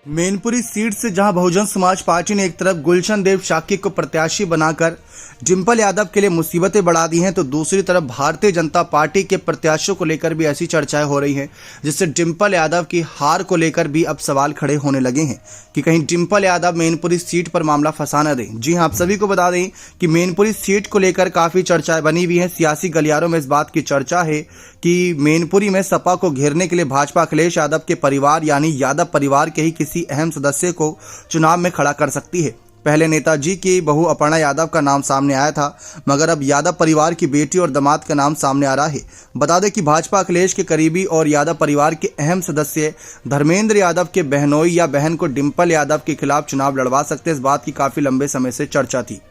Mainpuri seat से जहां Bahujan Samaj party ने एक तरफ गुलशन देव शाक्य को प्रत्याशी बनाकर डिंपल यादव के लिए मुसीबतें बढ़ा दी हैं, तो दूसरी तरफ भारतीय जनता पार्टी के प्रत्याशियों को लेकर भी ऐसी चर्चाएं हो रही हैं, जिससे डिंपल यादव की हार को लेकर भी अब सवाल खड़े होने लगे हैं कि कहीं डिंपल यादव मैनपुरी सीट पर मामला फंसा न दें। जी हां, आप सभी को बता दें कि मैनपुरी सीट को लेकर काफी चर्चाएं बनी हुई हैं। सियासी गलियारों में इस बात की चर्चा है कि मैनपुरी में सपा को घेरने के लिए भाजपा अखिलेश यादव के परिवार यानी यादव परिवार के ही किसी अहम सदस्य को चुनाव में खड़ा कर सकती है। पहले नेताजी की बहू अपर्णा यादव का नाम सामने आया था, मगर अब यादव परिवार की बेटी और दामाद का नाम सामने आ रहा है। बता दें कि भाजपा अखिलेश के करीबी और यादव परिवार के अहम सदस्य धर्मेंद्र यादव के बहनोई या बहन को डिंपल यादव के खिलाफ चुनाव लड़वा सकते हैं। इस बात की काफी लंबे समय से चर्चा थी।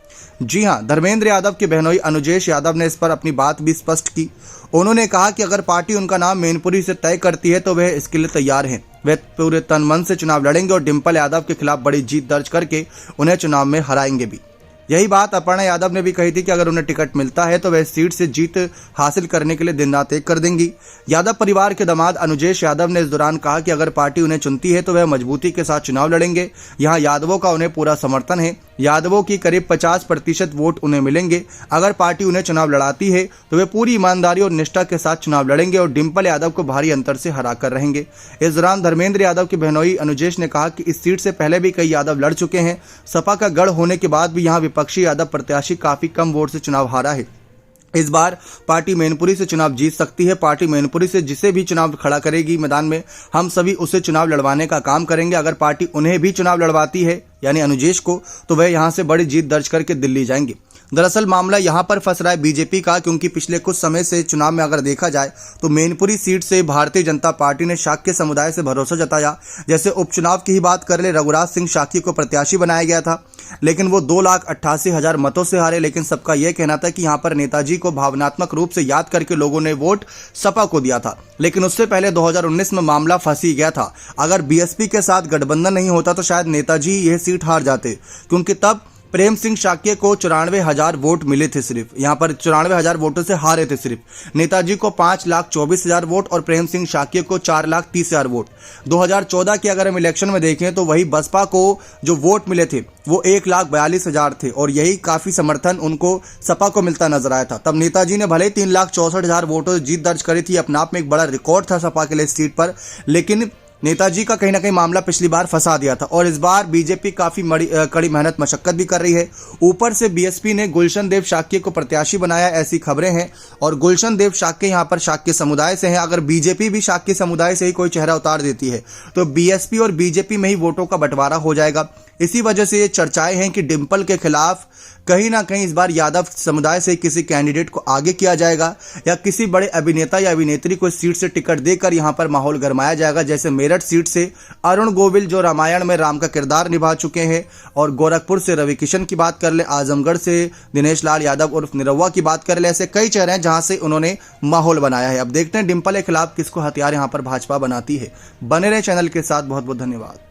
जी हां, धर्मेंद्र यादव के बहनोई अनुजेश यादव ने इस पर अपनी बात भी स्पष्ट की। उन्होंने कहा कि अगर पार्टी उनका नाम मैनपुरी से तय करती है तो वह इसके लिए तैयार हैं। वे पूरे तन मन से चुनाव लड़ेंगे और डिंपल यादव के खिलाफ बड़ी जीत दर्ज करके उन्हें चुनाव में हराएंगे भी। यही बात अपर्णा यादव ने भी कही थी कि अगर उन्हें टिकट मिलता है तो वह सीट से जीत हासिल करने के लिए दिन रात एक कर देंगी। यादव परिवार के दामाद अनुजेश यादव ने इस दौरान कहा कि अगर पार्टी उन्हें चुनती है तो वह मजबूती के साथ चुनाव लड़ेंगे। यहाँ यादवों का उन्हें पूरा समर्थन है। यादवों की करीब 50% वोट उन्हें मिलेंगे। अगर पार्टी उन्हें चुनाव लड़ाती है तो वे पूरी ईमानदारी और निष्ठा के साथ चुनाव लड़ेंगे और डिंपल यादव को भारी अंतर से हरा कर रहेंगे। इस दौरान धर्मेंद्र यादव के बहनोई अनुजेश ने कहा कि इस सीट से पहले भी कई यादव लड़ चुके हैं। सपा का गढ़ होने के बाद भी यहाँ विपक्षी यादव प्रत्याशी काफी कम वोट से चुनाव हारा है। इस बार पार्टी मैनपुरी से चुनाव जीत सकती है। पार्टी मैनपुरी से जिसे भी चुनाव खड़ा करेगी मैदान में, हम सभी उसे चुनाव लड़वाने का काम करेंगे। अगर पार्टी उन्हें भी चुनाव लड़वाती है यानी अनुजेश को, तो वह यहां से बड़ी जीत दर्ज करके दिल्ली जाएंगे। दरअसल मामला यहां पर फंस रहा है बीजेपी का, क्योंकि पिछले कुछ समय से चुनाव में अगर देखा जाए तो मैनपुरी सीट से भारतीय जनता पार्टी ने शाक्य समुदाय से भरोसा जताया। जैसे उपचुनाव की ही बात कर ले, रघुराज सिंह शाक्य को प्रत्याशी बनाया गया था, लेकिन वो 2,88,000 मतों से हारे। लेकिन सबका यह कहना था कि यहां पर नेताजी को भावनात्मक रूप से याद करके लोगों ने वोट सपा को दिया था। लेकिन उससे पहले 2019 में मामला फंस ही गया था। अगर बीएसपी के साथ गठबंधन नहीं होता तो शायद नेताजी यह सीट हार जाते, क्योंकि तब प्रेम सिंह शाक्य को 94,000 वोट मिले थे। सिर्फ यहाँ पर 94,000 वोटों से हारे थे सिर्फ। नेताजी को 5,24,000 वोट और प्रेम सिंह शाक्य को 4,30,000 वोट। 2014 के अगर हम इलेक्शन में देखें तो वही बसपा को जो वोट मिले थे वो 1,42,000 थे और यही काफी समर्थन उनको सपा को मिलता नजर आया था। तब नेताजी ने भले ही 3,64,000 वोटों से जीत दर्ज करी थी, अपने आप में एक बड़ा रिकॉर्ड था सपा के लिए इस सीट पर, लेकिन नेताजी का कहीं ना कहीं मामला पिछली बार फंसा दिया था। और इस बार बीजेपी काफी कड़ी मेहनत मशक्कत भी कर रही है। ऊपर से बीएसपी ने गुलशन देव शाक्य को प्रत्याशी बनाया, ऐसी खबरें हैं। और गुलशन देव शाक्य यहाँ पर शाक्य समुदाय से हैं। अगर बीजेपी भी शाक्य समुदाय से ही कोई चेहरा उतार देती है तो बीएसपी और बीजेपी में ही वोटों का बंटवारा हो जाएगा। इसी वजह से ये चर्चाएं हैं कि डिंपल के खिलाफ कहीं ना कहीं इस बार यादव समुदाय से किसी कैंडिडेट को आगे किया जाएगा या किसी बड़े अभिनेता या अभिनेत्री को सीट से टिकट देकर यहां पर माहौल गरमाया जाएगा। जैसे मेरठ सीट से अरुण गोविल जो रामायण में राम का किरदार निभा चुके हैं, और गोरखपुर से रवि किशन की बात कर ले, आजमगढ़ से दिनेश लाल यादव उर्फ निरहुआ की बात कर ले, ऐसे कई चेहरे हैं जहां से उन्होंने माहौल बनाया है। अब देखते हैं डिंपल के खिलाफ किसको हथियार यहां पर भाजपा बनाती है। बने रहे चैनल के साथ। बहुत बहुत धन्यवाद।